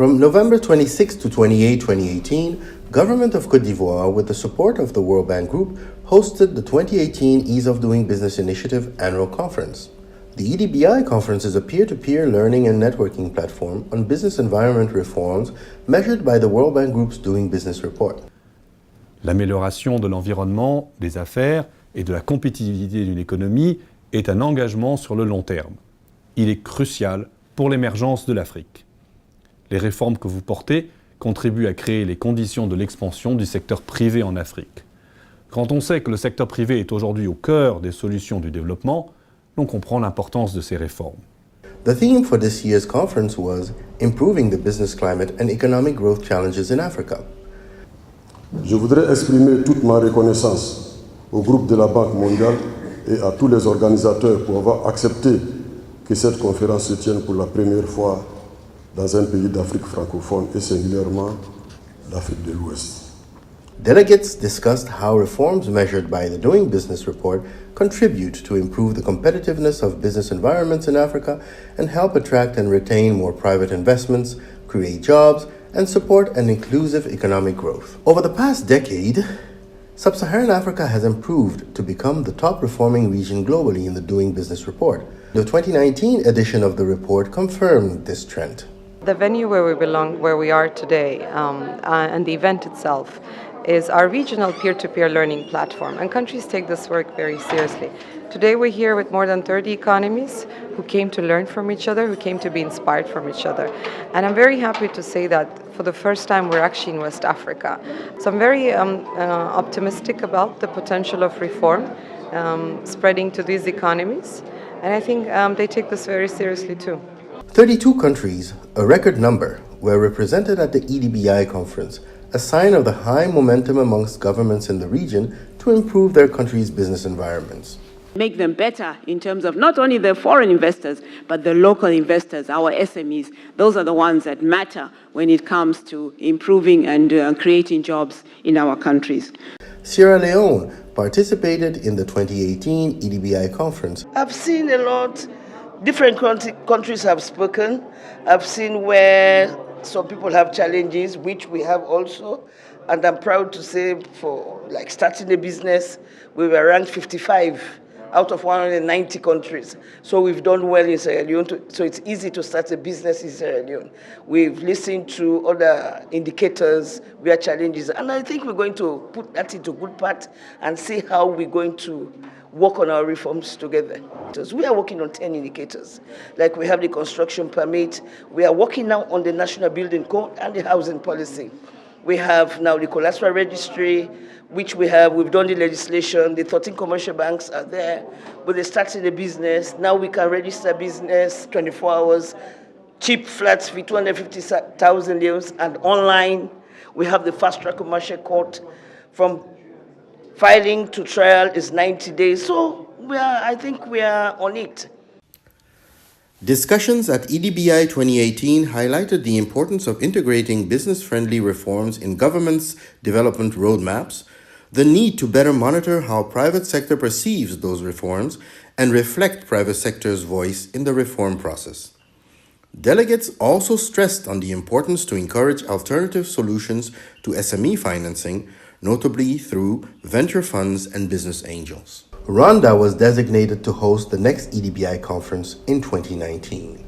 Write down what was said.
From November 26 to 28, 2018, Government of Côte d'Ivoire, with the support of the World Bank Group, hosted the 2018 Ease of Doing Business Initiative Annual Conference. The EDBI conference is a peer-to-peer learning and networking platform on business environment reforms measured by the World Bank Group's Doing Business Report. L'amélioration de l'environnement, des affaires et de la compétitivité d'une économie est un engagement sur le long terme. Il est crucial pour l'émergence de l'Afrique. Les réformes que vous portez contribuent à créer les conditions de l'expansion du secteur privé en Afrique. Quand on sait que le secteur privé est aujourd'hui au cœur des solutions du développement, on comprend l'importance de ces réformes. The theme for this year's conference was Improving the Business Climate and Economic Growth Challenges in Africa. Je voudrais exprimer toute ma reconnaissance au groupe de la Banque mondiale et à tous les organisateurs pour avoir accepté que cette conférence se tienne pour la première fois dans un pays d'Afrique francophone et singulièrement d'Afrique de l'Ouest. Delegates discussed how reforms measured by the Doing Business Report contribute to improve the competitiveness of business environments in Africa and help attract and retain more private investments, create jobs, and support an inclusive economic growth. Over the past decade, Sub-Saharan Africa has improved to become the top performing region globally in the Doing Business Report. The 2019 edition of the report confirmed this trend. The venue where we belong, where we are today, and the event itself is our regional peer-to-peer learning platform, and countries take this work very seriously. Today we're here with more than 30 economies who came to learn from each other, who came to be inspired from each other. And I'm very happy to say that for the first time we're actually in West Africa. So I'm very optimistic about the potential of reform spreading to these economies, and I think they take this very seriously too. 32 countries, a record number, were represented at the EDBI conference, a sign of the high momentum amongst governments in the region to improve their country's business environments. Make them better in terms of not only the foreign investors, but the local investors, our SMEs. Those are the ones that matter when it comes to improving and creating jobs in our countries. Sierra Leone participated in the 2018 EDBI conference. I've seen a lot. Different countries have spoken. I've seen where some people have challenges, which we have also. And I'm proud to say for like starting a business, we were ranked 55 out of 190 countries. So we've done well in Sierra Leone, so it's easy to start a business in Sierra Leone. We've listened to other indicators, where challenges, and I think we're going to put that into good part and see how we're going to work on our reforms together. Because we are working on 10 indicators. Like we have the construction permit, we are working now on the National Building Code and the housing policy. We have now the collateral registry, which we've done the legislation, the 13 commercial banks are there, but they're starting a business. Now we can register business 24 hours, cheap flats fee, 250,000 euros, and online. We have the fast track commercial court. From filing to trial is 90 days. So I think we are on it. Discussions at EDBI 2018 highlighted the importance of integrating business-friendly reforms in governments' development roadmaps, the need to better monitor how private sector perceives those reforms, and reflect private sector's voice in the reform process. Delegates also stressed on the importance to encourage alternative solutions to SME financing, notably through venture funds and business angels. Rwanda was designated to host the next EDBI conference in 2019.